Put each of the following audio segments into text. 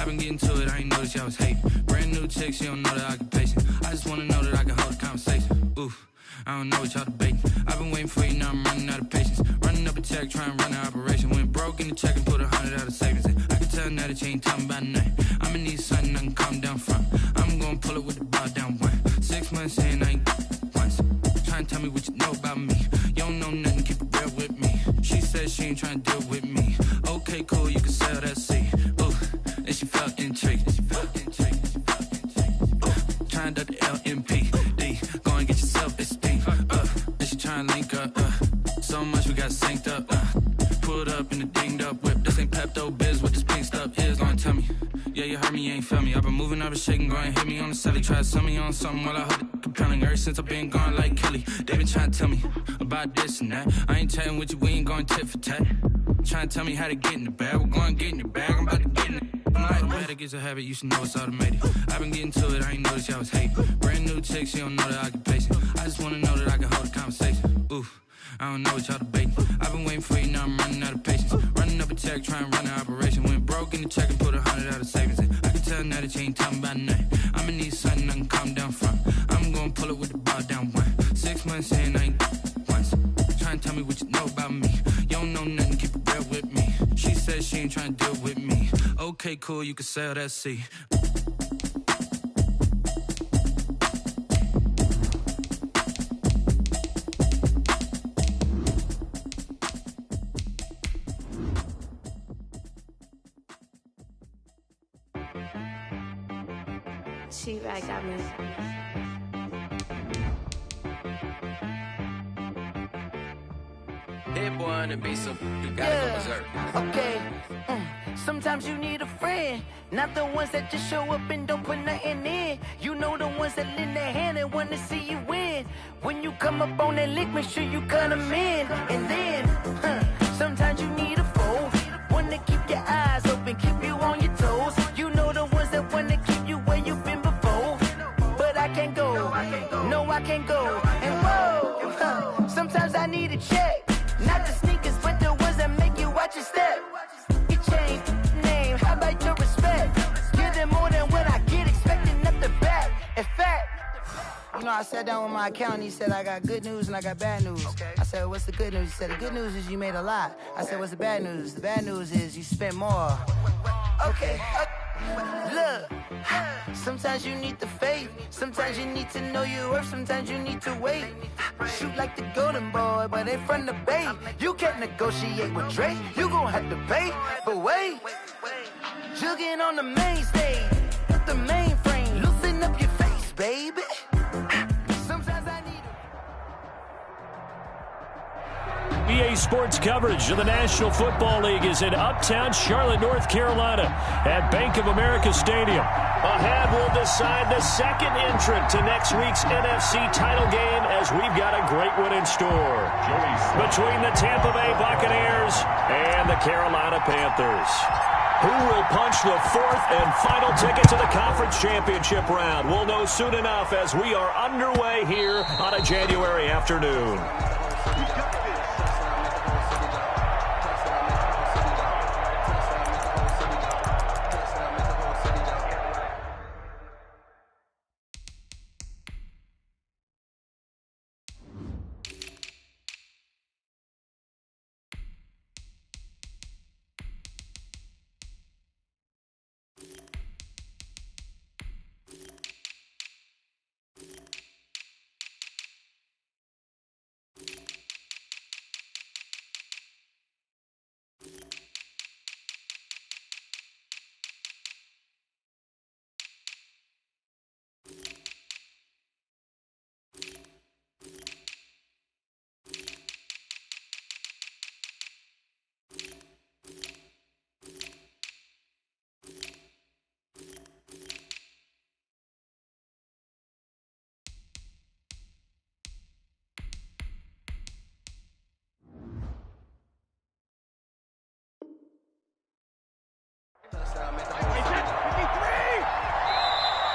been getting to it, I ain't noticed y'all was hating. Brand new chick, she don't know the occupation. I just wanna know that I can hold a conversation. Oof, I don't know what y'all debating. I've been waiting for you, now I'm running out of patience. Running up a check, trying to run an operation. Went broke in the check and put 100 out of savings in. I can tell now that you ain't talking about nothing. I'ma need something I can calm down from. I'm gonna pull it with the bar down one. 6 months in, I ain't once. Trying to tell me what you know about me. You don't know nothing, keep it real with me. She said she ain't trying to deal with me. Okay, cool, you can sell that seat. Ooh, and she felt intrigued. Trying to duck the LMPD. Go and get your self-esteem. And she trying to link up. So much we got synced up. Pulled up in the dinged up whip. This ain't Pepto-Biz, what this pink stuff is. Gonna tell me. Yeah, you heard me, you ain't feel me. I've been moving, I've been shaking, go and hit me on the celly. Try to sell me on something while I hold it compelling. Ever since I've been gone like Kelly. They been trying to tell me about this and that. I ain't chatting with you, we ain't going tit for tat. Trying to tell me how to get in the bag. We're going to get in the bag, I'm about to get in it. I'm like, better get a habit, you should know it's automated. I've been getting to it, I ain't noticed y'all was hating. Brand new chick, she don't know the occupation. I just wanna know that I can hold a conversation. Oof, I don't know what y'all debating. I've been waiting for you, now I'm running out of patience. Running up a check, trying to run an operation. Went broke in the check and put 100 out of savings in. I can tell now that you ain't talking about nothing. I'ma need something I can calm down from. I'm gonna pull it with the bar down one. 6 months in, I ain't once. Trying to tell me what you know about me. You don't know nothing, keep it real with me. She said she ain't trying to deal with me. Okay, cool, you can sell that seat. She-Rag got me. Hit boy on the beat, so you gotta go berserk. Okay. Sometimes you need a friend, not the ones that just show up and don't put nothing in. You know the ones that lend their hand and wanna see you win. When you come up on that lick, make sure you cut them in. And then, sometimes you need a foe, one to keep your eyes open, keep you on your toes. You know the ones that wanna keep you where you've been before. But I can't go, no I can't go. And whoa, sometimes I need a check, not the sneakers, but the ones that make you watch your step. Your chain, name, how about your respect? Give them more than what I get, expecting up the back. In fact, you know, I sat down with my accountant, he said I got good news and I got bad news. I said, what's the good news? He said, the good news is you made a lot. I said, what's the bad news? The bad news is you spent more. Okay, look, sometimes you need the faith, sometimes you need to know your worth, sometimes you need to wait. Shoot like the golden boy, but they from the bay. You can't negotiate with Drake, you gon' have to pay. But wait, jugging on the main stage, with the mainframe, loosen up your face, baby. Sometimes I need EA Sports coverage of the National Football League is in uptown Charlotte, North Carolina at Bank of America Stadium. Ahead will decide the second entrant to next week's NFC title game as we've got a great one in store between the Tampa Bay Buccaneers and the Carolina Panthers. Who will punch the fourth and final ticket to the conference championship round? We'll know soon enough as we are underway here on a January afternoon.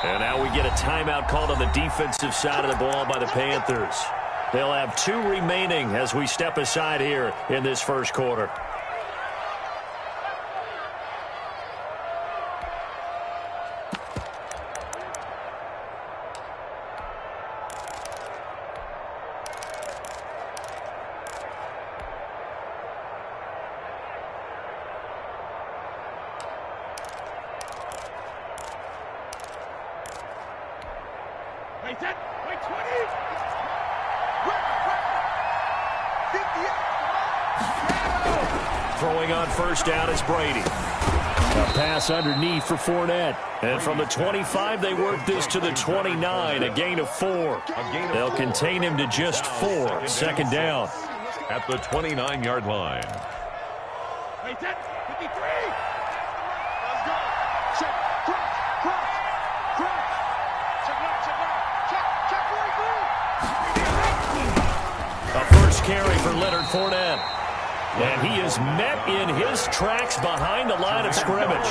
And now we get a timeout called on the defensive side of the ball by the Panthers. They'll have 2 remaining as we step aside here in this first quarter. Throwing on first down is Brady. A pass underneath for Fournette. And from the 25, they work this to the 29, a gain of 4. They'll contain him to just 4. Second down. At the 29-yard line. A first carry for Leonard Fournette. And he is met in his tracks behind the line of scrimmage.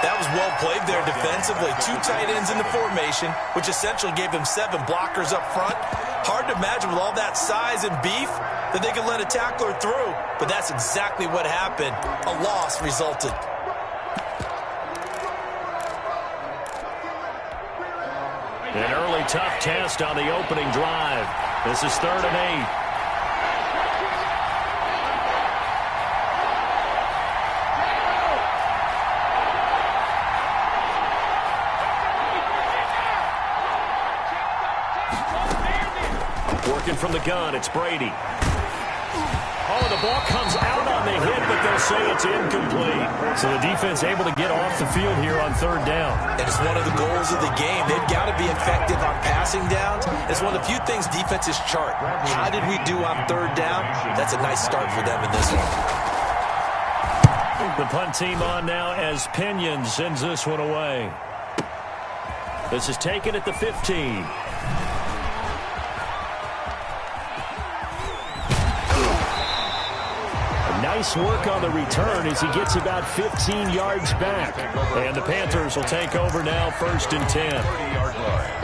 That was well played there defensively. 2 tight ends in the formation, which essentially gave him 7 blockers up front. Hard to imagine with all that size and beef that they could let a tackler through. But that's exactly what happened. A loss resulted. An early tough test on the opening drive. This is 3rd and 8. Working from the gun, it's Brady. Oh, the ball comes out on the hit, but they'll say it's incomplete. So the defense able to get off the field here on 3rd down. And it's one of the goals of the game. They've got to be effective on passing downs. It's one of the few things defenses chart. How did we do on 3rd down? That's a nice start for them in this one. The punt team on now as Pinion sends this one away. This is taken at the 15. Nice work on the return as he gets about 15 yards back. And the Panthers will take over now, 1st and 10. 30-yard line.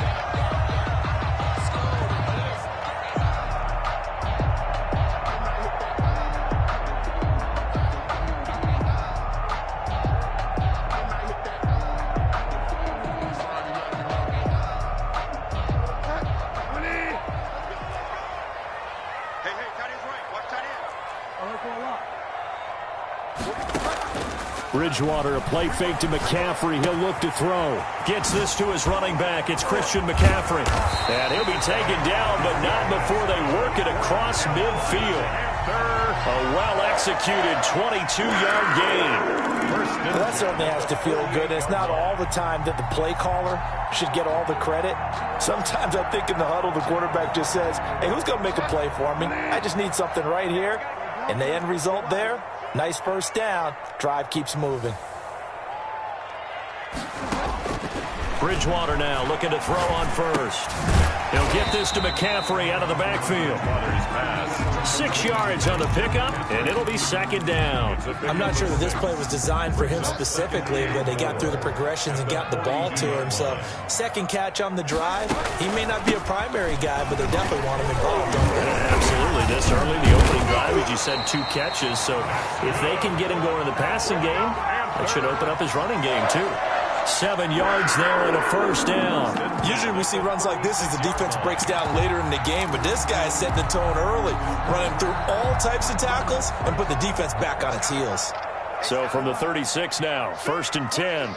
Bridgewater, a play fake to McCaffrey. He'll look to throw. Gets this to his running back. It's Christian McCaffrey. And he'll be taken down, but not before they work it across midfield. A well-executed 22-yard gain. Well, that certainly has to feel good. It's not all the time that the play caller should get all the credit. Sometimes I think in the huddle, the quarterback just says, hey, who's going to make a play for me? I just need something right here. And the end result there, nice first down. Drive keeps moving. Bridgewater now looking to throw on first. He'll get this to McCaffrey out of the backfield. 6 yards on the pickup, and it'll be 2nd down. I'm not sure that this play was designed for him specifically, but they got through the progressions and got the ball to him. So, 2nd catch on the drive. He may not be a primary guy, but they definitely want him involved. Absolutely. This early in the opening drive, as you said, 2 catches. So, if they can get him going in the passing game, that should open up his running game, too. 7 yards there and a first down. Usually we see runs like this as the defense breaks down later in the game, but this guy is setting the tone early, running through all types of tackles and put the defense back on its heels. So from the 36 now, 1st and 10.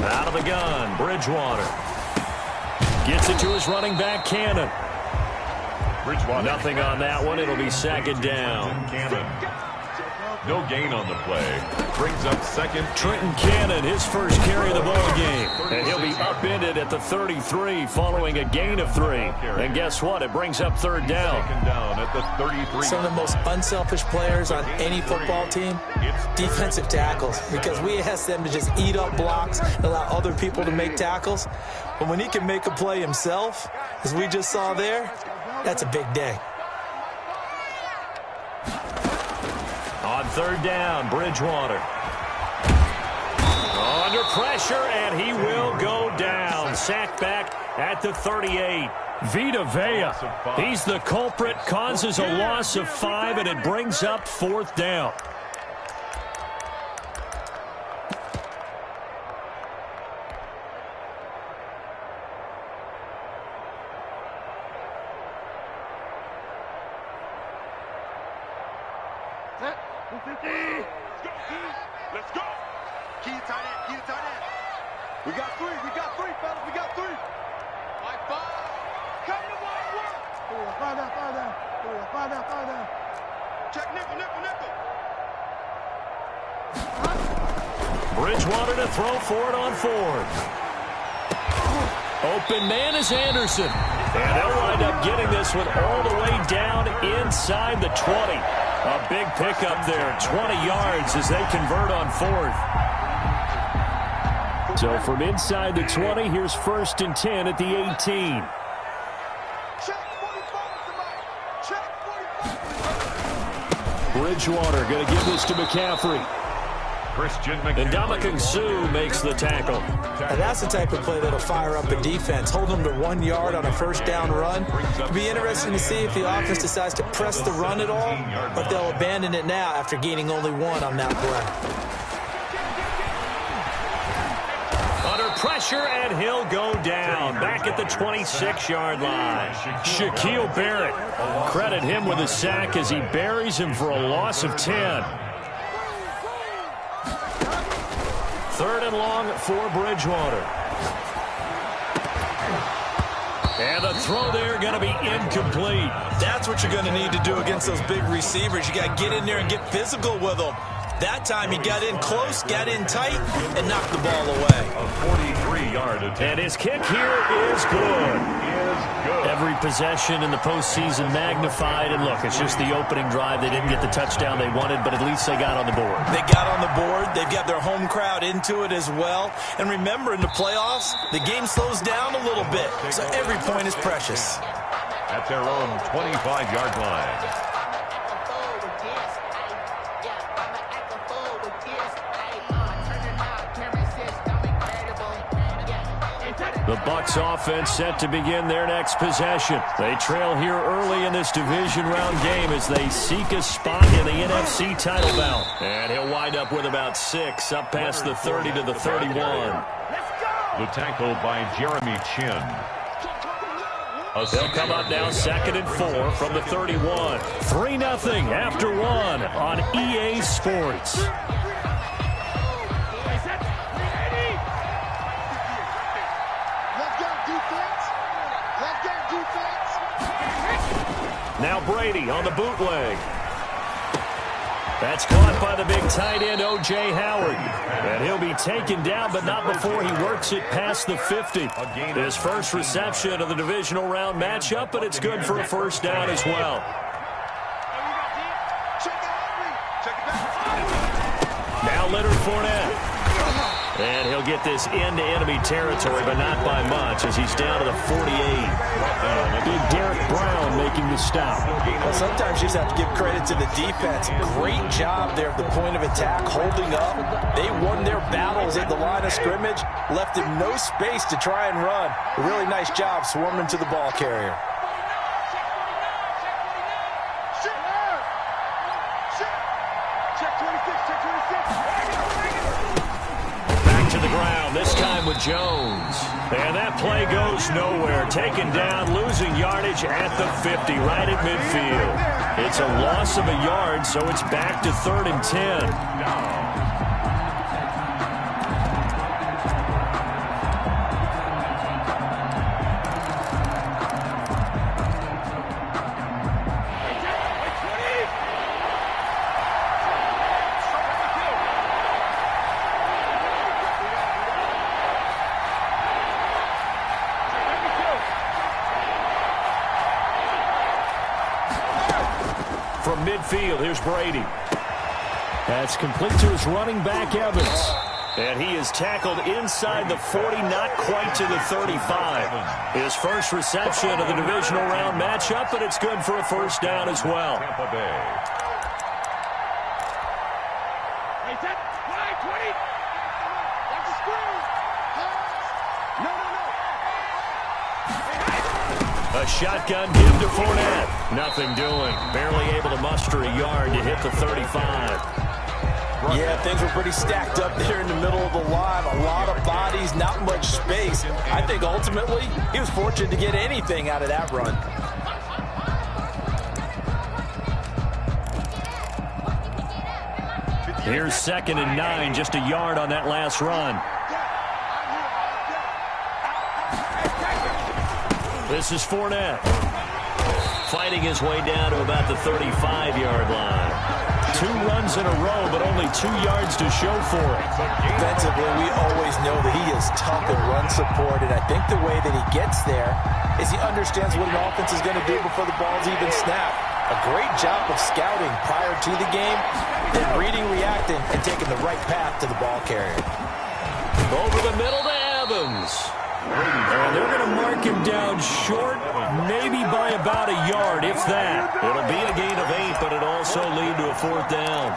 Out of the gun, Bridgewater. Gets it to his running back, Cannon. Bridgewater. Nothing on that one. It'll be 2nd down. No gain on the play. Brings up 2nd. Trenton Cannon, his first carry of the ball game. And he'll be upended at the 33 following a gain of 3. And guess what? It brings up 3rd down. 2nd down at the 33. Some of the most unselfish players on any football team, defensive tackles, because we ask them to just eat up blocks and allow other people to make tackles. But when he can make a play himself, as we just saw there, that's a big day. On 3rd down, Bridgewater. Under pressure, and he will go down. Sacked back at the 38. Vita Vea, he's the culprit, causes a loss of 5, and it brings up 4th down. Let's go. Key tight end. Key tight end. We got three. We got three, fellas. We got three. High five. Come to one work. Fall down. Fall down. Fall down. Fall down. Check nickel. Nickel. Nickel. Bridgewater to throw for it on fourth. Open man is Anderson. And they'll wind up getting this one all the way down inside the 20. A big pickup there, 20 yards as they convert on fourth. So from inside the 20, here's 1st and 10 at the 18. Bridgewater going to give this to McCaffrey. Christian And Ndamukong Suh makes the tackle. And that's the type of play that'll fire up a defense. Hold them to 1 yard on a first down run. It'll be interesting to see if the offense decides to press the run at all, or if they'll abandon it now after gaining only 1 on that play. Under pressure, and he'll go down. Back at the 26-yard line. Shaquille Barrett. Credit him with a sack as he buries him for a loss of 10. 3rd and long for Bridgewater. And the throw there going to be incomplete. That's what you're going to need to do against those big receivers. You got to get in there and get physical with them. That time he got in close, got in tight, and knocked the ball away. A 43-yard attempt. And his kick here is good. Every possession in the postseason magnified. And look, it's just the opening drive. They didn't get the touchdown they wanted, but at least they got on the board. They got on the board. They've got their home crowd into it as well. And remember, in the playoffs, the game slows down a little bit. So every point is precious. At their own 25-yard line. The Bucs offense set to begin their next possession. They trail here early in this division round game as they seek a spot in the NFC title bout. And he'll wind up with about 6 up past the 30 to the 31. The tackle by Jeremy Chin. They'll come up now 2nd and 4 from the 31. 3-0 after 1 on EA Sports. Now Brady on the bootleg. That's caught by the big tight end, O.J. Howard. And he'll be taken down, but not before he works it past the 50. His first reception of the divisional round matchup, but it's good for a first down as well. Now Leonard Fournette. And he'll get this into enemy territory, but not by much as he's down to the 48. Big Derek Brown making the stop. Well, sometimes you just have to give credit to the defense. Great job there at the point of attack, holding up. They won their battles at the line of scrimmage, left him no space to try and run. A really nice job swarming to the ball carrier. To the ground, this time with Jones. And that play goes nowhere. Taken down, losing yardage at the 50, right at midfield. It's a loss of a yard, so it's back to 3rd and 10. From midfield, here's Brady. That's complete to his running back, Evans. And he is tackled inside the 40, not quite to the 35. His first reception of the divisional round matchup, but it's good for a first down as well. Tampa Bay. A shotgun give to Fournette. Nothing doing. Barely able to muster a yard to hit the 35. Yeah, things were pretty stacked up there in the middle of the line. A lot of bodies, not much space. I think ultimately he was fortunate to get anything out of that run. Here's 2nd and 9, just a yard on that last run. This is Fournette. Fighting his way down to about the 35-yard line. 2 runs in a row, but only 2 yards to show for it. Defensively, we always know that he is tough in run support, and I think the way that he gets there is he understands what an offense is going to do before the ball's even snapped. A great job of scouting prior to the game, then reading, reacting, and taking the right path to the ball carrier. Over the middle to Evans. And they're going to mark him down short, maybe by about a yard, if that. It'll be a gain of 8, but it'll also lead to a 4th down.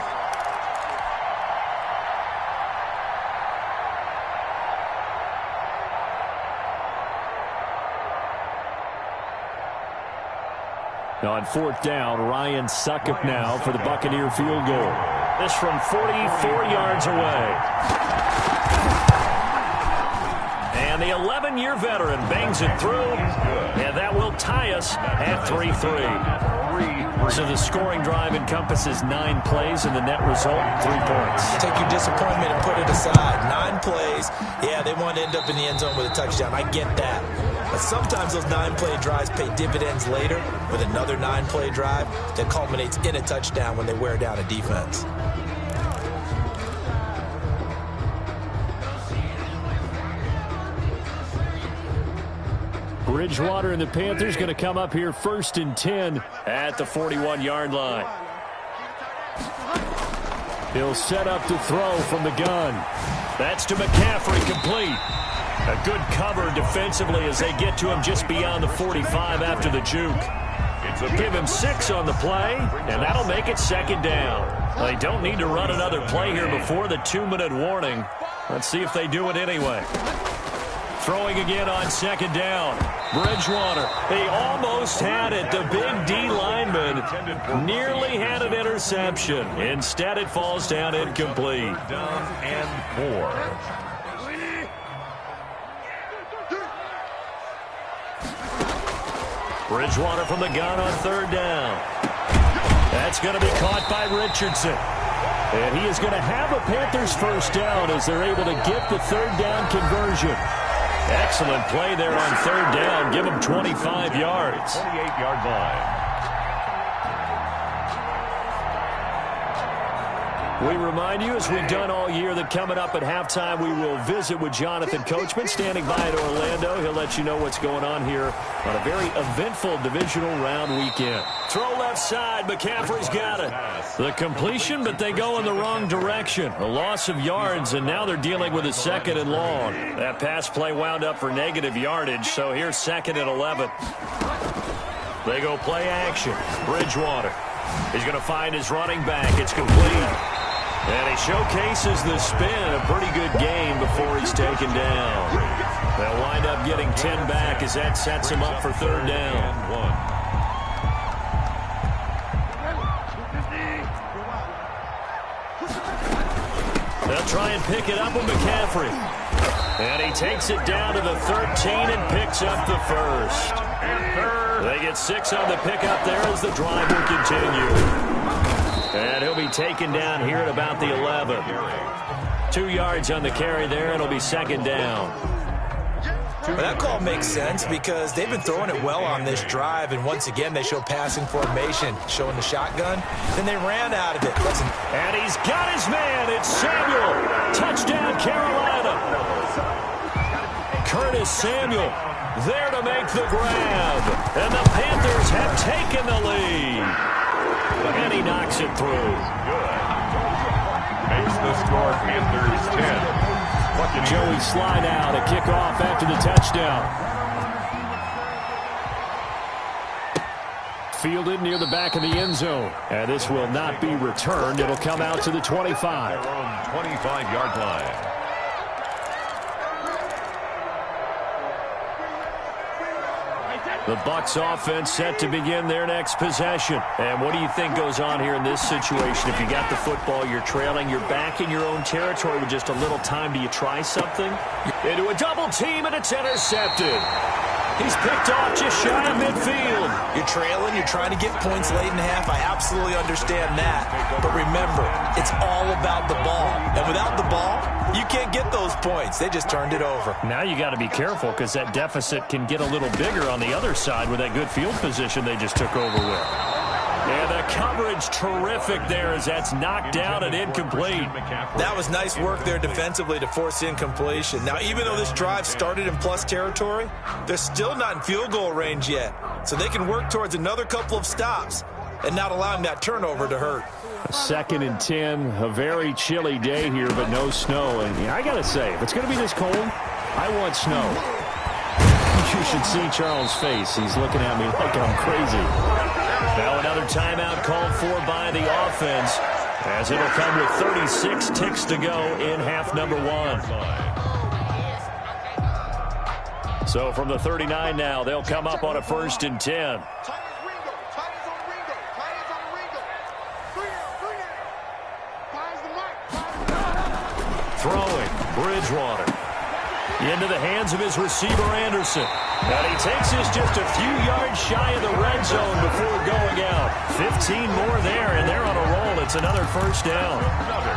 On 4th down, Ryan Succop now for the Buccaneer field goal. This from 44 yards away. And the 11-year veteran bangs it through, and that will tie us at 3-3. So the scoring drive encompasses 9 plays, and the net result, 3 points. Take your disappointment and put it aside. 9 plays. Yeah, they want to end up in the end zone with a touchdown. I get that. But sometimes those 9-play drives pay dividends later with another 9-play drive that culminates in a touchdown when they wear down a defense. Bridgewater and the Panthers going to come up here 1st and 10 at the 41-yard line. He'll set up to throw from the gun. That's to McCaffrey, complete. A good cover defensively as they get to him just beyond the 45 after the juke. Give him 6 on the play, and that'll make it 2nd down. They don't need to run another play here before the 2-minute warning. Let's see if they do it anyway. Throwing again on 2nd down. Bridgewater, they almost had it. The big D lineman nearly had an interception. Instead, it falls down incomplete. Down and 4. Bridgewater from the gun on 3rd down. That's going to be caught by Richardson. And he is going to have a Panthers 1st down as they're able to get the 3rd down conversion. Excellent play there on 3rd down. Give him 25 yards. 28-yard line. We remind you, as we've done all year, that coming up at halftime, we will visit with Jonathan Coachman, standing by at Orlando. He'll let you know what's going on here on a very eventful divisional round weekend. Throw left side. McCaffrey's got it. The completion, but they go in the wrong direction. A loss of yards, and now they're dealing with a 2nd and long. That pass play wound up for negative yardage, so here's 2nd and 11. They go play action. Bridgewater. He's going to find his running back. It's complete. And he showcases the spin. A pretty good game before he's taken down. They'll wind up getting 10 back as that sets him up for 3rd down. They'll try and pick it up with McCaffrey. And he takes it down to the 13 and picks up the 1st. They get 6 on the pickup there as the drive will continue. And he'll be taken down here at about the 11. 2 yards on the carry there, and it'll be 2nd down. Well, that call makes sense because they've been throwing it well on this drive, and once again they show passing formation, showing the shotgun. Then they ran out of it. Listen. And he's got his man. It's Samuel. Touchdown, Carolina. Curtis Samuel there to make the grab. And the Panthers have taken the lead. And he knocks it through. Good. Makes the score Panthers 10. Joey slide out, a kickoff after the touchdown. Fielded near the back of the end zone. And this will not be returned. It'll come out to the 25. Their own 25-yard line. The Bucs offense set to begin their next possession. And what do you think goes on here in this situation? If you got the football, you're trailing, you're back in your own territory with just a little time. Do you try something? Into a double team, and it's intercepted. He's picked off just shy of midfield. You're trailing, you're trying to get points late in the half. I absolutely understand that. But remember, it's all about the ball. And without the ball, you can't get those points. They just turned it over. Now you got to be careful because that deficit can get a little bigger on the other side with that good field position they just took over with. And the coverage terrific there as that's knocked down and incomplete. That was nice work there defensively to force incompletion. Now, even though this drive started in plus territory, they're still not in field goal range yet. So they can work towards another couple of stops and not allowing that turnover to hurt. 2nd and 10, a very chilly day here, but no snow. And I got to say, if it's going to be this cold, I want snow. You should see Charles' face. He's looking at me like I'm crazy. Now another timeout called for by the offense as it'll come with 36 ticks to go in half number 1. So from the 39 now, they'll come up on a 1st and 10. Throwing, Bridgewater. Into the hands of his receiver, Anderson. And he takes this just a few yards shy of the red zone before going out. 15 more there, and they're on a roll. It's another 1st down.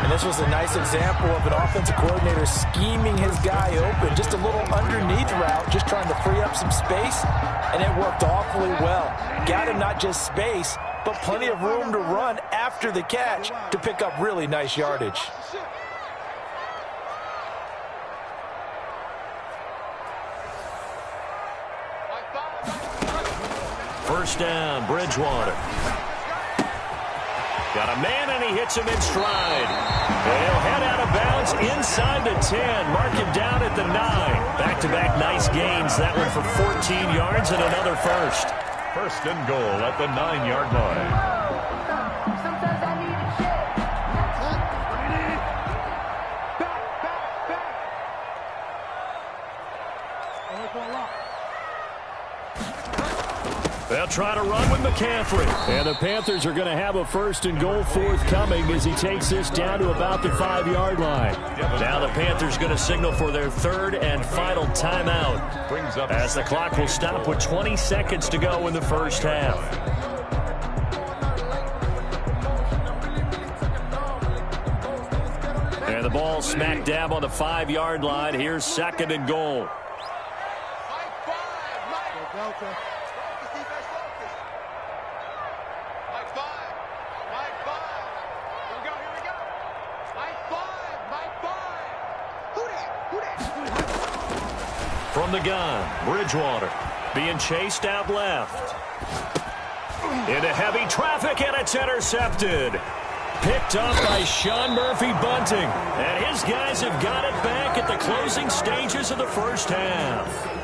And this was a nice example of an offensive coordinator scheming his guy open. Just a little underneath route, just trying to free up some space, and it worked awfully well. Got him not just space, but plenty of room to run after the catch to pick up really nice yardage. First down, Bridgewater. Got a man, and he hits him in stride. And he'll head out of bounds inside the 10. Mark him down at the 9. Back-to-back nice gains. That one for 14 yards and another first. 1st and goal at the 9-yard line. They'll try to run with McCaffrey. And the Panthers are going to have a 1st and goal forthcoming as he takes this down to about the 5-yard line. Now the Panthers going to signal for their 3rd and final timeout as the clock will stop with 20 seconds to go in the 1st half. And the ball smack dab on the 5-yard line. Here's 2nd and goal. From the gun, Bridgewater being chased out left. Into heavy traffic, and it's intercepted. Picked up by Sean Murphy-Bunting. And his guys have got it back at the closing stages of the 1st half.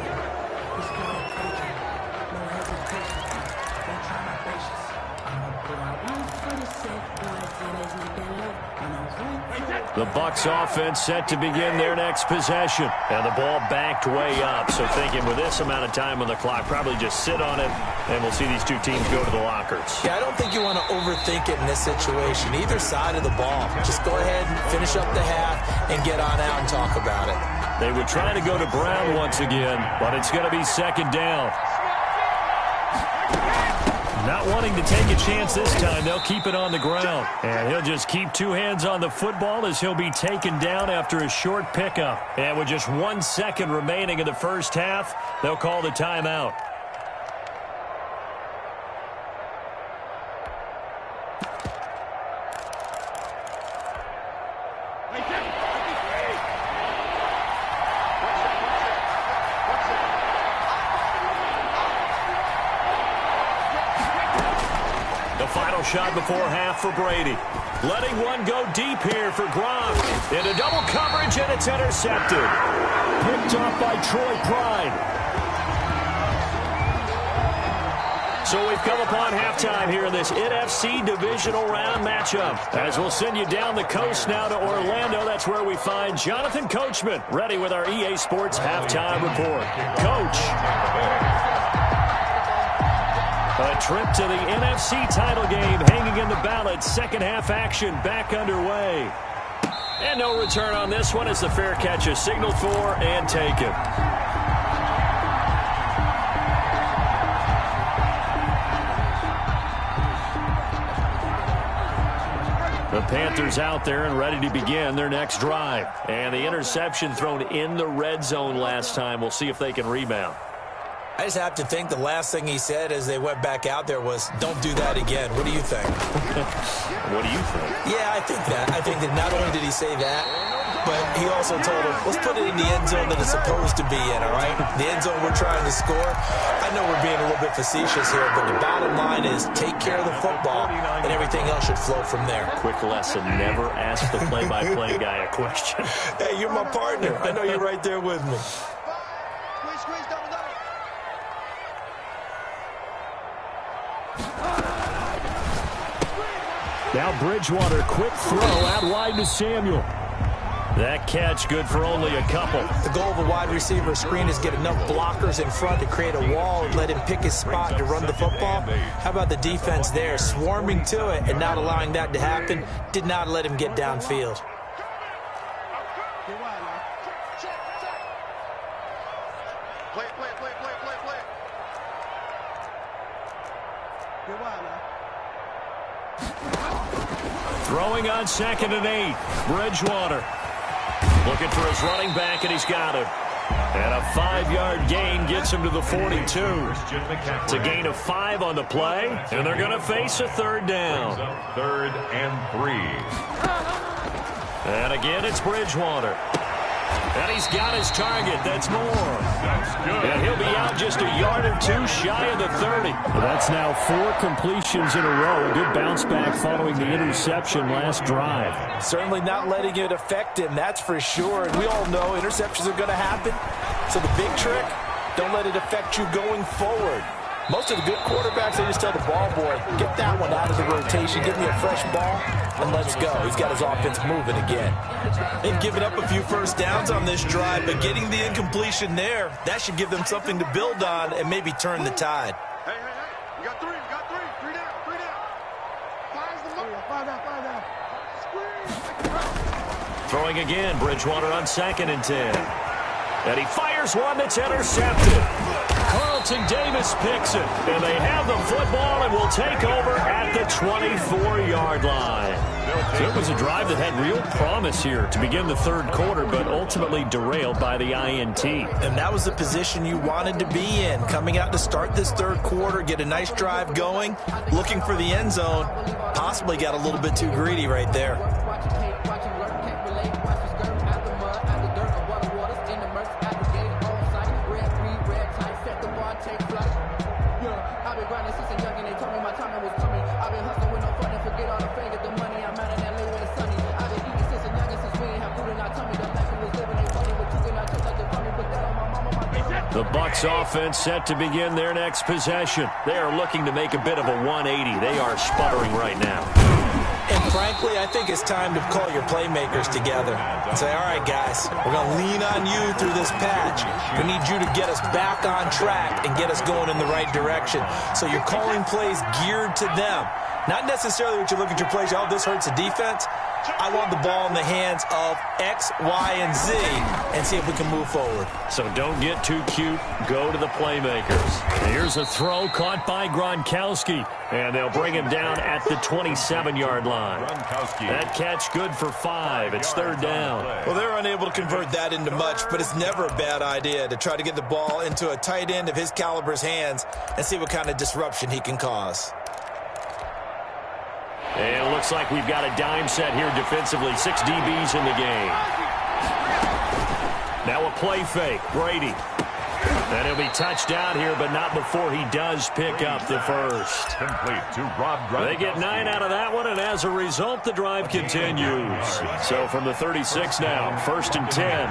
The Bucs offense set to begin their next possession. And the ball backed way up. So thinking with this amount of time on the clock, probably just sit on it, and we'll see these two teams go to the lockers. Yeah, I don't think you want to overthink it in this situation. Either side of the ball. Just go ahead and finish up the half and get on out and talk about it. They would try to go to Brown once again, but it's going to be 2nd down. Not wanting to take a chance this time, they'll keep it on the ground. And he'll just keep 2 hands on the football as he'll be taken down after a short pickup. And with just 1 second remaining in the 1st half, they'll call the timeout. Shot before half for Brady. Letting one go deep here for Gronk. Into double coverage, and it's intercepted. Picked off by Troy Pride. So we've come upon halftime here in this NFC divisional round matchup. As we'll send you down the coast now to Orlando. That's where we find Jonathan Coachman ready with our EA Sports halftime report. Coach. A trip to the NFC title game hanging in the balance. 2nd half action back underway. And no return on this one as the fair catch is signaled for and taken. The Panthers out there and ready to begin their next drive. And the interception thrown in the red zone last time. We'll see if they can rebound. I just have to think the last thing he said as they went back out there was, don't do that again. What do you think? What do you think? Yeah, I think that. I think that not only did he say that, but he also told him, let's put it in the end zone that it's supposed to be in, all right? The end zone we're trying to score. I know we're being a little bit facetious here, but the bottom line is take care of the football, and everything else should flow from there. Quick lesson, never ask the play-by-play guy a question. Hey, you're my partner. I know you're right there with me. Now Bridgewater, quick throw out wide to Samuel. That catch good for only a couple. The goal of a wide receiver screen is get enough blockers in front to create a wall and let him pick his spot to run the football. How about the defense there, swarming to it and not allowing that to happen? Did not let him get downfield. Throwing on 2nd and 8. Bridgewater looking for his running back, and he's got him. And a 5-yard gain gets him to the 42. It's a gain of 5 on the play, and they're going to face a 3rd down. 3rd and 3. And again, it's Bridgewater. And he's got his target. That's more. And he'll be out just a yard or 2 shy of the 30. Well, that's now 4 completions in a row. Good bounce back following the interception last drive. Certainly not letting it affect him, that's for sure. And we all know interceptions are going to happen. So the big trick, don't let it affect you going forward. Most of the good quarterbacks, they just tell the ball boy, get that one out of the rotation, give me a fresh ball, and let's go. He's got his offense moving again. They've given up a few first downs on this drive, but getting the incompletion there, that should give them something to build on and maybe turn the tide. Hey, you got 3, you got 3. 3 down, 3 down. Five's the mark. 5 down. Throwing again, Bridgewater on 2nd and 10. And he fires one that's intercepted. Carlton Davis picks it, and they have the football and will take over at the 24-yard line. So it was a drive that had real promise here to begin the 3rd quarter, but ultimately derailed by the INT. And that was the position you wanted to be in, coming out to start this 3rd quarter, get a nice drive going, looking for the end zone, possibly got a little bit too greedy right there. The Bucs offense set to begin their next possession. They are looking to make a bit of a 180. They are sputtering right now. And frankly, I think it's time to call your playmakers together and say, all right, guys, we're going to lean on you through this patch. We need you to get us back on track and get us going in the right direction. So you're calling plays geared to them. Not necessarily what you look at your plays, oh, this hurts the defense. I want the ball in the hands of X, Y, and Z and see if we can move forward. So don't get too cute. Go to the playmakers. Here's a throw caught by Gronkowski. And they'll bring him down at the 27-yard line. That catch good for 5. It's 3rd down. Well, they're unable to convert that into much, but it's never a bad idea to try to get the ball into a tight end of his caliber's hands and see what kind of disruption he can cause. And it looks like we've got a dime set here defensively. 6 DBs in the game. Now a play fake. Brady. And he'll be touched out here, but not before he does pick up the first. Complete to Rob Gronkowski. They get 9 out of that one, and as a result, the drive continues. So from the 36 now, 1st and 10.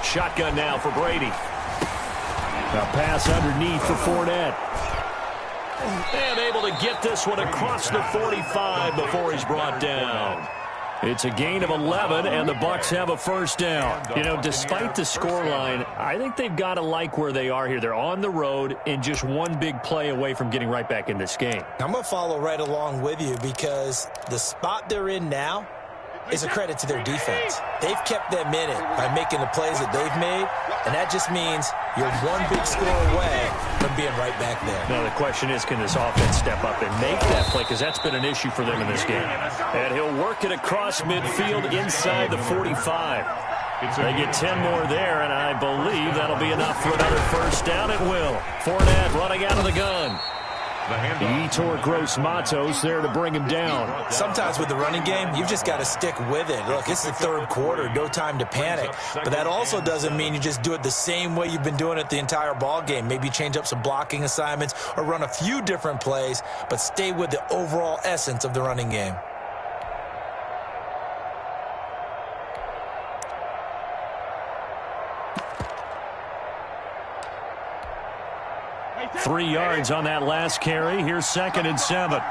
Shotgun now for Brady. A pass underneath for Fournette. And able to get this one across the 45 before he's brought down. It's a gain of 11, and the Bucs have a 1st down. You know, despite the scoreline, I think they've got to like where they are here. They're on the road and just one big play away from getting right back in this game. I'm going to follow right along with you because the spot they're in now, is a credit to their defense. They've kept them in it by making the plays that they've made, and that just means you're one big score away from being right back there. Now the question is, can this offense step up and make that play? Because that's been an issue for them in this game. And he'll work it across midfield inside the 45. They get 10 more there, and I believe that'll be enough for another first down. It will. Fournette running out of the gun. Yetur Gross-Matos there to bring him down. Sometimes with the running game, you've just got to stick with it. Look, it's the third quarter, no time to panic. But that also doesn't mean you just do it the same way you've been doing it the entire ball game. Maybe change up some blocking assignments or run a few different plays, but stay with the overall essence of the running game. Three yards on that last carry. Here's 2nd and 7.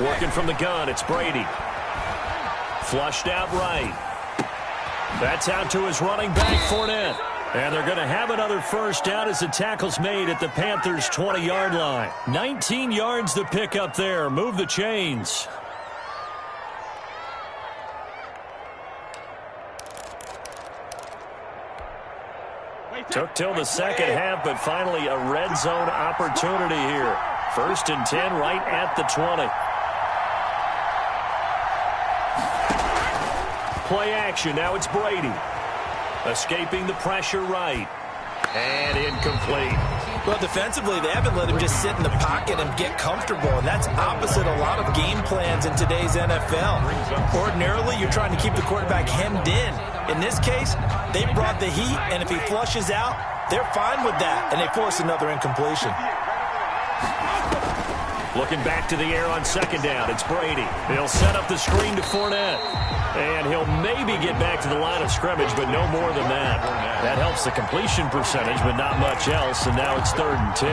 Working from the gun, it's Brady. Flushed out right. That's out to his running back, Fournette. And they're going to have another first down as the tackle's made at the Panthers' 20-yard line. 19 yards to pick up there. Move the chains. Took till the second half, but finally a red zone opportunity here. 1st and 10 right at the 20. Play action. Now it's Brady. Escaping the pressure right. And incomplete. Well, defensively, they haven't let him just sit in the pocket and get comfortable, and that's opposite a lot of game plans in today's NFL. Ordinarily, you're trying to keep the quarterback hemmed in. In this case, they brought the heat, and if he flushes out, they're fine with that, and they force another incompletion. Looking back to the air on 2nd down, it's Brady. He'll set up the screen to Fournette. And he'll maybe get back to the line of scrimmage, but no more than that. That helps the completion percentage, but not much else, and now it's 3rd and 10.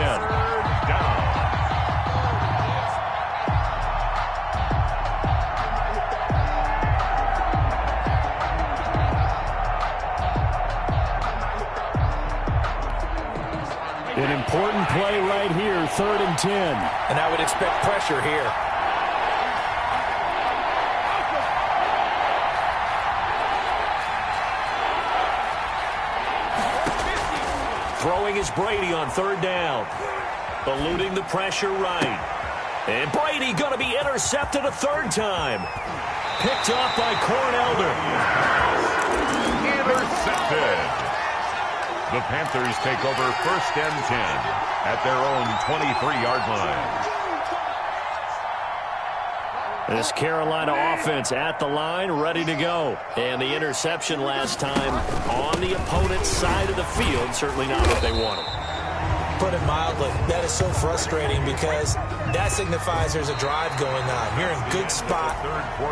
An important play right here, 3rd and 10. And I would expect pressure here. Throwing is Brady on 3rd down. Eluding the pressure right. And Brady going to be intercepted a 3rd time. Picked off by Corn Elder. Intercepted. The Panthers take over 1st and 10 at their own 23-yard line. This Carolina offense at the line, ready to go. And the interception last time on the opponent's side of the field, certainly not what they wanted. Put it mildly, that is so frustrating because that signifies there's a drive going on. You're in good spot,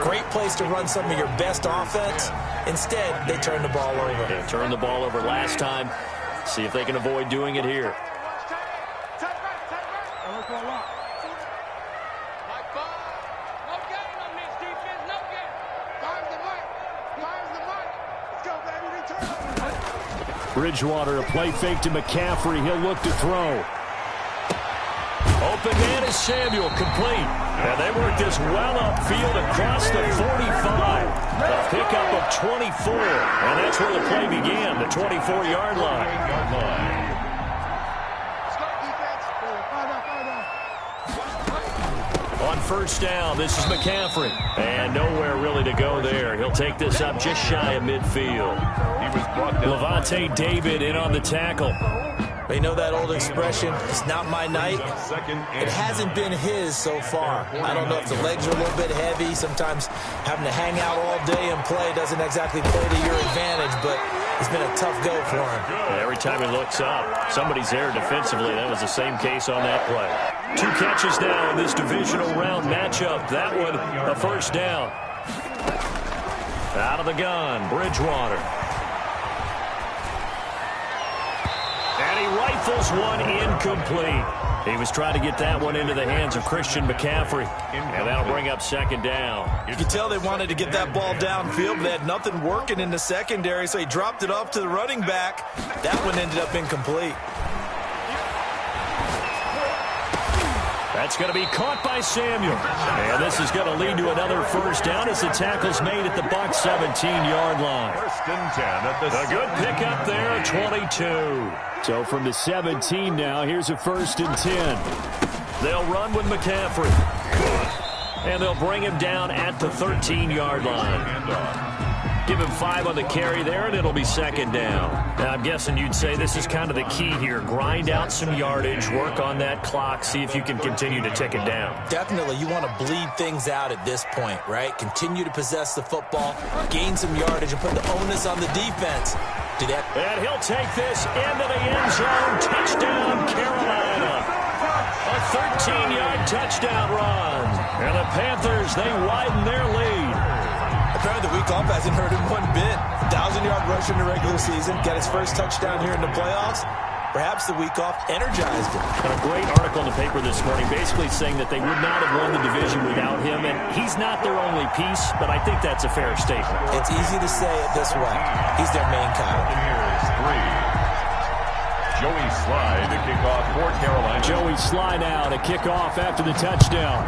great place to run some of your best offense. Instead, they turn the ball over. They turned the ball over last time. See if they can avoid doing it here. Bridgewater, a play fake to McCaffrey. He'll look to throw. Open man is Samuel, complete. And they work this well upfield across the 45. A pickup of 24. And that's where the play began, the 24-yard line. On 1st down, this is McCaffrey. And nowhere really to go there. He'll take this up just shy of midfield. Lavonte David in on the tackle. They know that old expression, it's not my night. It hasn't been his so far. I don't know if the legs are a little bit heavy. Sometimes having to hang out all day and play doesn't exactly play to your advantage, but it's been a tough go for him. Every time he looks up, somebody's there defensively. That was the same case on that play. 2 catches now in this divisional round matchup. That one, a 1st down. Out of the gun, Bridgewater. And he rifles one incomplete. He was trying to get that one into the hands of Christian McCaffrey. And that'll bring up 2nd down. You could tell they wanted to get that ball downfield, but they had nothing working in the secondary, so he dropped it off to the running back. That one ended up incomplete. That's going to be caught by Samuel. And this is going to lead to another first down as the tackle's made at the Bucs 17-yard line. First and 10 at the A good pickup there, 22. So from the 17 now, here's a first and 10. They'll run with McCaffrey. And they'll bring him down at the 13-yard line. Give him 5 on the carry there, and it'll be second down. Now, I'm guessing you'd say this is kind of the key here. Grind out some yardage, work on that clock, see if you can continue to tick it down. Definitely, you want to bleed things out at this point, right? Continue to possess the football, gain some yardage, and put the onus on the defense. Do that. And he'll take this into the end zone. Touchdown, Carolina. A 13-yard touchdown run. And the Panthers, they widen their lead. Apparently the week off hasn't hurt him one bit. 1,000-yard rush in the regular season. Got his first touchdown here in the playoffs. Perhaps the week off energized him. And a great article in the paper this morning basically saying that they would not have won the division without him. And he's not their only piece, but I think that's a fair statement. It's easy to say it this way. He's their main guy. And here is 3. Joey Slye to kick off for Carolina. Joey Slye now to kick off after the touchdown.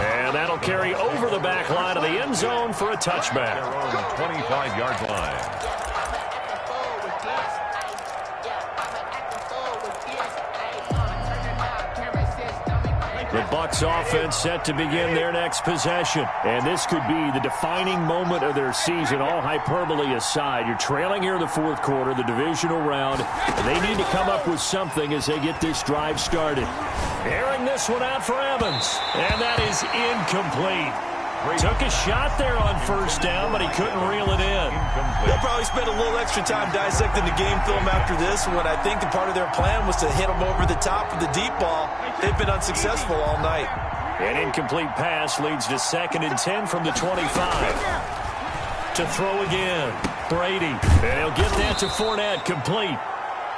And that'll carry over the back line of the end zone for a touchback. Their own 25-yard line. The Bucs offense set to begin their next possession. And this could be the defining moment of their season, all hyperbole aside. You're trailing here in the fourth quarter, the divisional round. And they need to come up with something as they get this drive started. Airing this one out for Evans. And that is incomplete. Took a shot there on first down, but he couldn't reel it in. They'll probably spend a little extra time dissecting the game film after this one. I think a part of their plan was to hit them over the top of the deep ball. They've been unsuccessful all night. An incomplete pass leads to 2nd and 10 from the 25. To throw again, Brady. And he'll get that to Fournette, complete.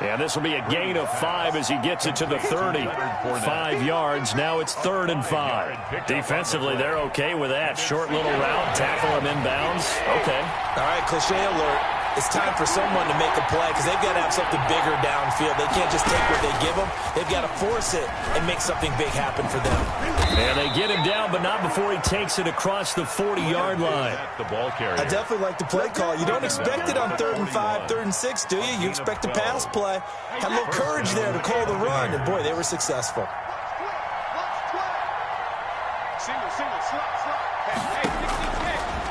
And this will be a gain of 5 as he gets it to the 30. 5 yards. Now it's 3rd and 5. Defensively, they're okay with that. Short little route, tackle him inbounds. Okay. All right, cliche alert. It's time for someone to make a play because they've got to have something bigger downfield. They can't just take what they give them. They've got to force it and make something big happen for them. And they get him down, but not before he takes it across the 40-yard line. The ball carrier. I definitely like the play call. You don't expect it on 3rd and 5, 3rd and 6, do you? You expect a pass play. Had a little courage there to call the run, and boy, they were successful.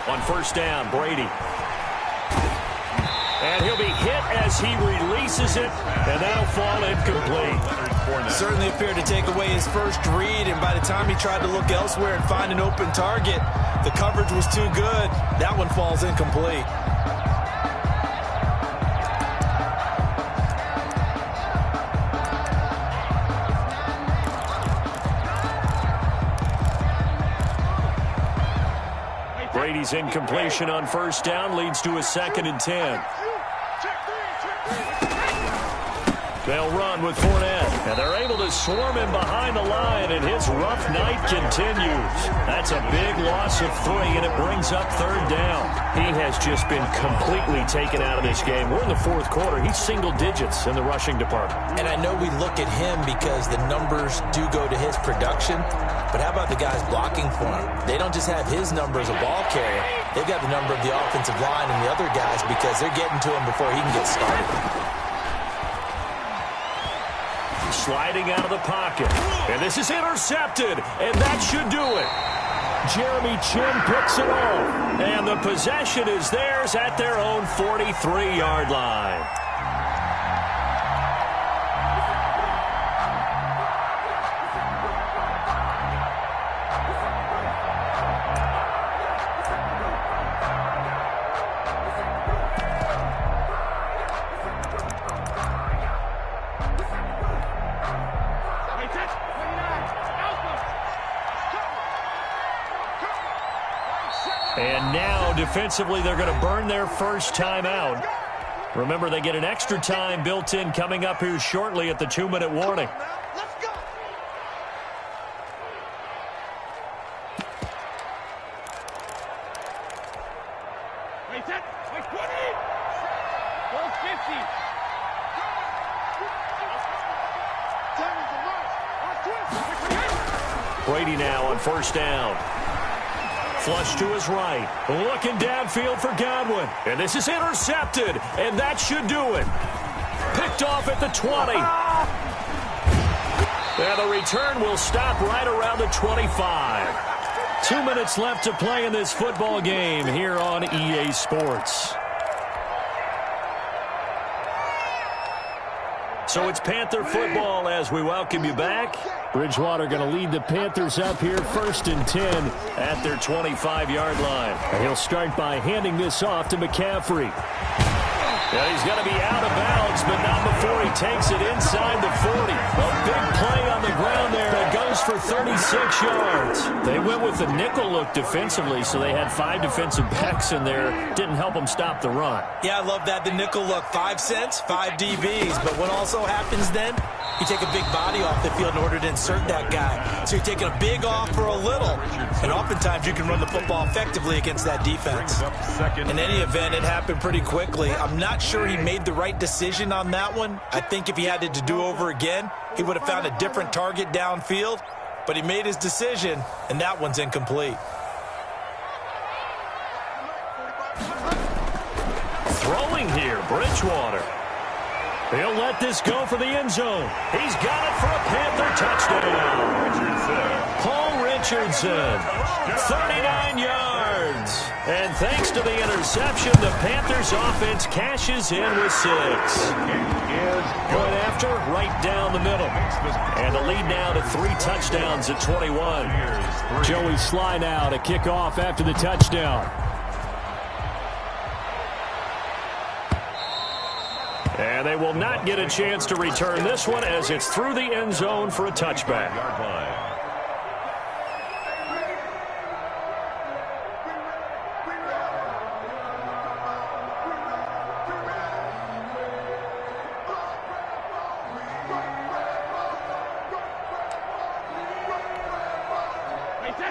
On first down, Brady. And he'll be hit as he releases it, and that'll fall incomplete. Certainly appeared to take away his first read, and by the time he tried to look elsewhere and find an open target, the coverage was too good. That one falls incomplete. Brady's incompletion on first down leads to a 2nd and 10. They'll run with Fournette, and they're able to swarm him behind the line, and his rough night continues. That's a big loss of 3, and it brings up 3rd down. He has just been completely taken out of this game. We're in the fourth quarter. He's single digits in the rushing department. And I know we look at him because the numbers do go to his production, but how about the guys blocking for him? They don't just have his number as a ball carrier. They've got the number of the offensive line and the other guys because they're getting to him before he can get started. Sliding out of the pocket. And this is intercepted. And that should do it. Jeremy Chinn picks it off. And the possession is theirs at their own 43-yard line. And now, defensively, they're going to burn their first time out. Remember, they get an extra time built in coming up here shortly at the 2-minute warning. Brady now on first down. Flush to his right. Looking downfield for Godwin. And this is intercepted. And that should do it. Picked off at the 20. And the return will stop right around the 25. 2 minutes left to play in this football game here on EA Sports. So it's Panther football as we welcome you back. Bridgewater going to lead the Panthers up here 1st and 10 at their 25-yard line. And he'll start by handing this off to McCaffrey. Yeah, he's going to be out of bounds, but not before he takes it inside the 40. A big play on the ground there. It goes for 36 yards. They went with the nickel look defensively, so they had 5 defensive backs in there. Didn't help them stop the run. Yeah, I love that. The nickel look, 5 cents, 5 DBs. But what also happens then, you take a big body off the field in order to insert that guy. So you're taking a big off for a little. And oftentimes you can run the football effectively against that defense. In any event, it happened pretty quickly. I'm not sure he made the right decision on that one. I think if he had it to do over again, he would have found a different target downfield. But he made his decision, and that one's incomplete. Throwing here, Bridgewater. He'll let this go for the end zone. He's got it for a Panther touchdown. Paul Richardson, 39 yards. And thanks to the interception, the Panthers offense cashes in with 6. Going after, right down the middle. And the lead now to 3 touchdowns at 21. Joey Sly now to kick off after the touchdown. And they will not get a chance to return this one as it's through the end zone for a touchback.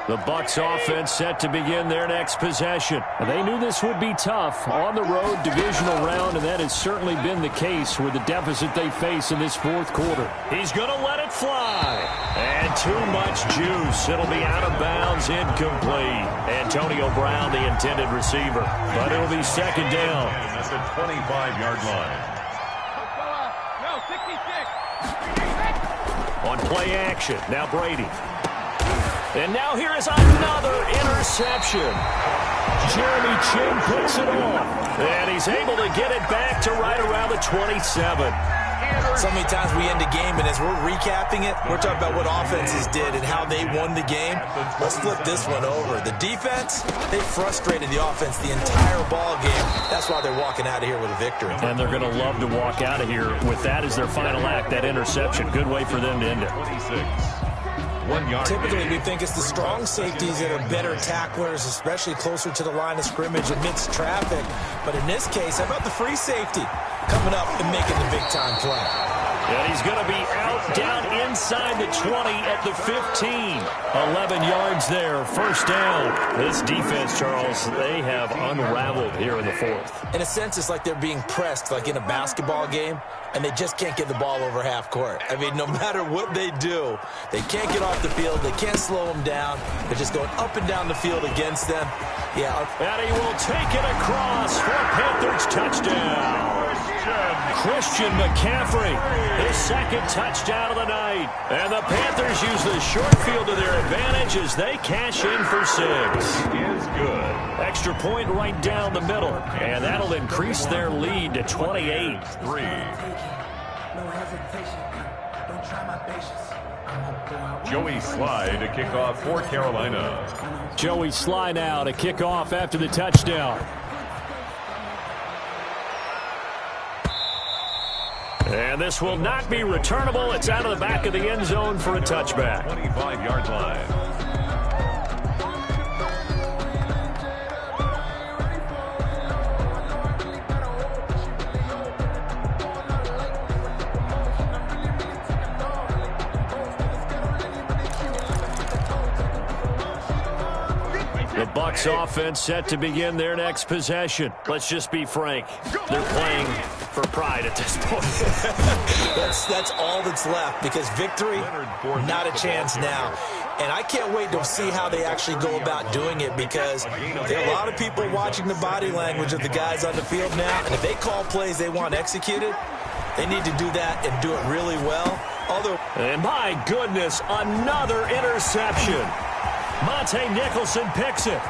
The Bucs offense set to begin their next possession. They knew this would be tough on the road divisional round, and that has certainly been the case with the deficit they face in this 4th quarter. He's going to let it fly. And too much juice. It'll be out of bounds, incomplete. Antonio Brown, the intended receiver. But it'll be 2nd down. At the 25-yard line. On play action, now Brady. And now here is another interception. Jeremy Chinn puts it off. And he's able to get it back to right around the 27. So many times we end a game, and as we're recapping it, we're talking about what offenses did and how they won the game. Let's flip this one over. The defense, they frustrated the offense the entire ball game. That's why they're walking out of here with a victory. And they're going to love to walk out of here with that as their final act, that interception. Good way for them to end it. 26. 1 yard. Typically, we think it's the strong safeties that are better tacklers, especially closer to the line of scrimmage amidst traffic. But in this case, how about the free safety coming up and making the big-time play? And he's going to be out down inside the 20 at the 15. 11 yards there, 1st down. This defense, Charles, they have unraveled here in the 4th. In a sense, it's like they're being pressed, like in a basketball game, and they just can't get the ball over half court. I mean, no matter what they do, they can't get off the field. They can't slow them down. They're just going up and down the field against them. Yeah. And he will take it across for a Panthers touchdown. Christian McCaffrey, his 2nd touchdown of the night. And the Panthers use the short field to their advantage as they cash in for 6. Is good. Extra point right down the middle. And that'll increase their lead to 28. 3. Joey Sly to kick off for Carolina. Joey Sly now to kick off after the touchdown. And this will not be returnable. It's out of the back of the end zone for a touchback. 25-yard line. The Bucs offense set to begin their next possession. Let's just be frank. They're playing for pride at this point. That's all that's left, because victory, not a chance now. And I can't wait to see how they actually go about doing it, because there are a lot of people watching the body language of the guys on the field now. And if they call plays they want executed, they need to do that and do it really well. And my goodness, another interception. Monte Nicholson picks it.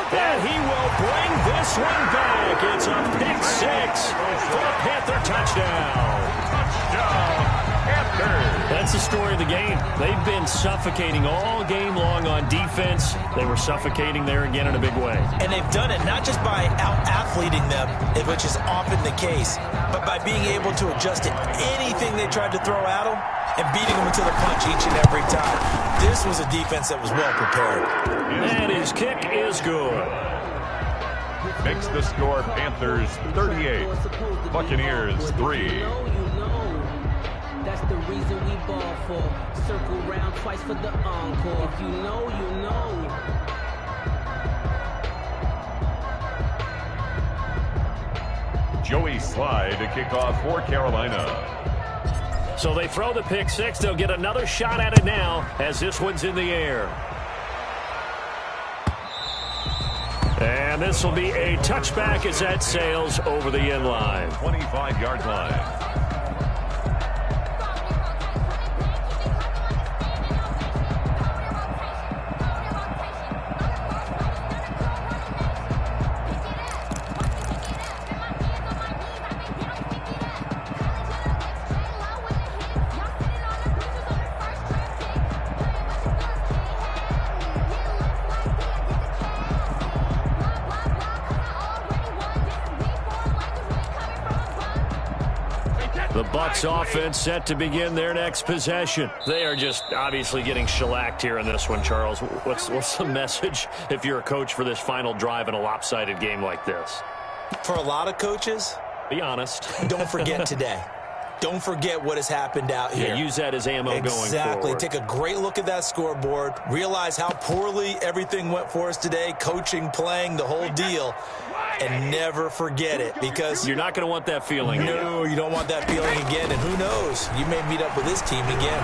And he will bring this one back. It's a pick six for a Panther touchdown. That's the story of the game. They've been suffocating all game long on defense. They were suffocating there again in a big way. And they've done it not just by out-athleting them, which is often the case, but by being able to adjust to anything they tried to throw at them and beating them into the punch each and every time. This was a defense that was well prepared. And his kick is good. Makes the score Panthers 38, Buccaneers 3. That's the reason we ball for. Circle round twice for the encore. If you know, you know. Joey Slye to kick off for Carolina. So they throw the pick six. They'll get another shot at it now as this one's in the air. And this will be a touchback as that sails over the end line. 25-yard line. The Bucs offense set to begin their next possession. They are just obviously getting shellacked here in this one, Charles. What's the message if you're a coach for this final drive in a lopsided game like this? For a lot of coaches, be honest. Don't forget today. Don't forget what has happened out here. Yeah, use that as ammo going forward. Exactly. Take a great look at that scoreboard. Realize how poorly everything went for us today. Coaching, playing, the whole deal. And never forget it, because you're not going to want that feeling. No, you don't want that feeling again. And who knows? You may meet up with this team again.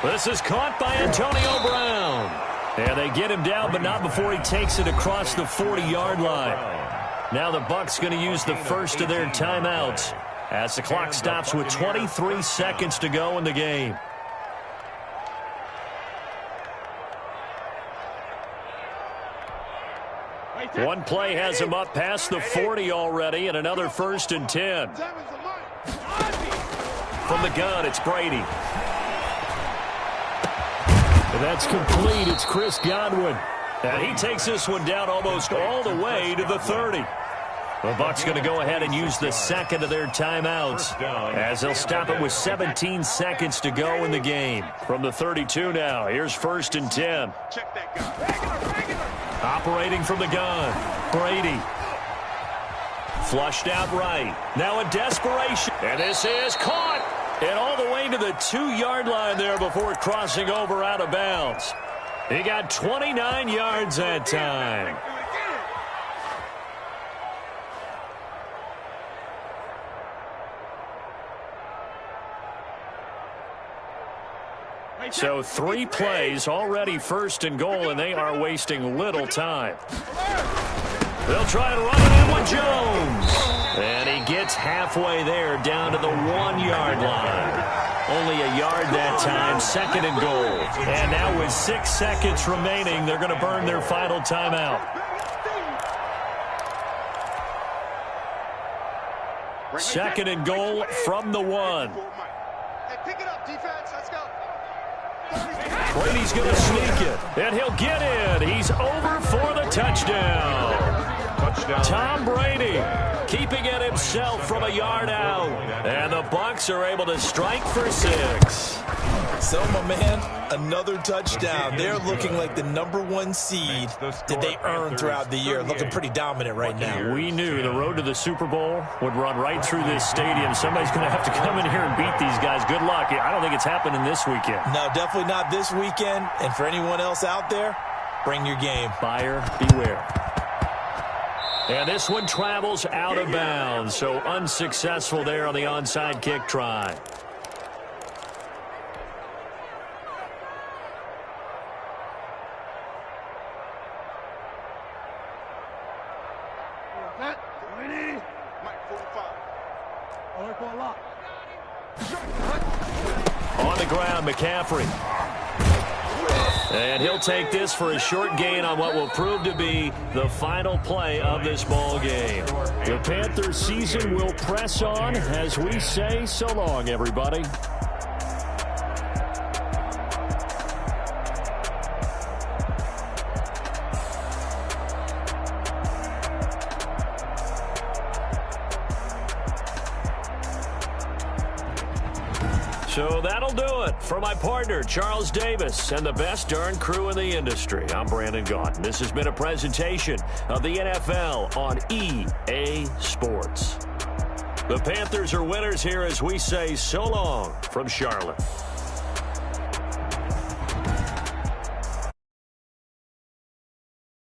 This is caught by Antonio Brown. And they get him down, but not before he takes it across the 40-yard line. Now the Bucs going to use the first of their timeouts as the clock stops with 23 seconds to go in the game. One play has him up past the 40 already, and another 1st and 10. From the gun, it's Brady. And that's complete. It's Chris Godwin. And he takes this one down almost all the way to the 30. The Bucs going to go ahead and use the second of their timeouts as they'll stop it with 17 seconds to go in the game. From the 32 now, here's 1st and 10. Check that guy. Operating from the gun, Brady. Flushed out right. Now a desperation. And this is caught. And all the way to the 2-yard line there before crossing over out of bounds. He got 29 yards that time. So 3 plays, already 1st and goal, and they are wasting little time. They'll try and run it in with Jones. And he gets halfway there, down to the 1-yard line. Only a yard that time, 2nd and goal. And now with 6 seconds remaining, they're going to burn their final timeout. 2nd and goal from the 1. Hey, pick it up, defense. Let's go. Brady's going to sneak it, and he'll get in. He's over for the touchdown. Tom Brady keeping it himself from a yard out. And the Bucs are able to strike for 6. So, my man, another touchdown. They're looking like the #1 seed that they earned throughout the year. Looking pretty dominant right now. We knew the road to the Super Bowl would run right through this stadium. Somebody's going to have to come in here and beat these guys. Good luck. I don't think it's happening this weekend. No, definitely not this weekend. And for anyone else out there, bring your game. Buyer beware. And this one travels out of bounds, so unsuccessful there on the onside kick try. On the ground, McCaffrey. And he'll take this for a short gain on what will prove to be the final play of this ball game. The Panthers season will press on as we say so long, everybody. So that'll do it for my partner, Charles Davis, and the best darn crew in the industry. I'm Brandon Gaudin. This has been a presentation of the NFL on EA Sports. The Panthers are winners here as we say so long from Charlotte.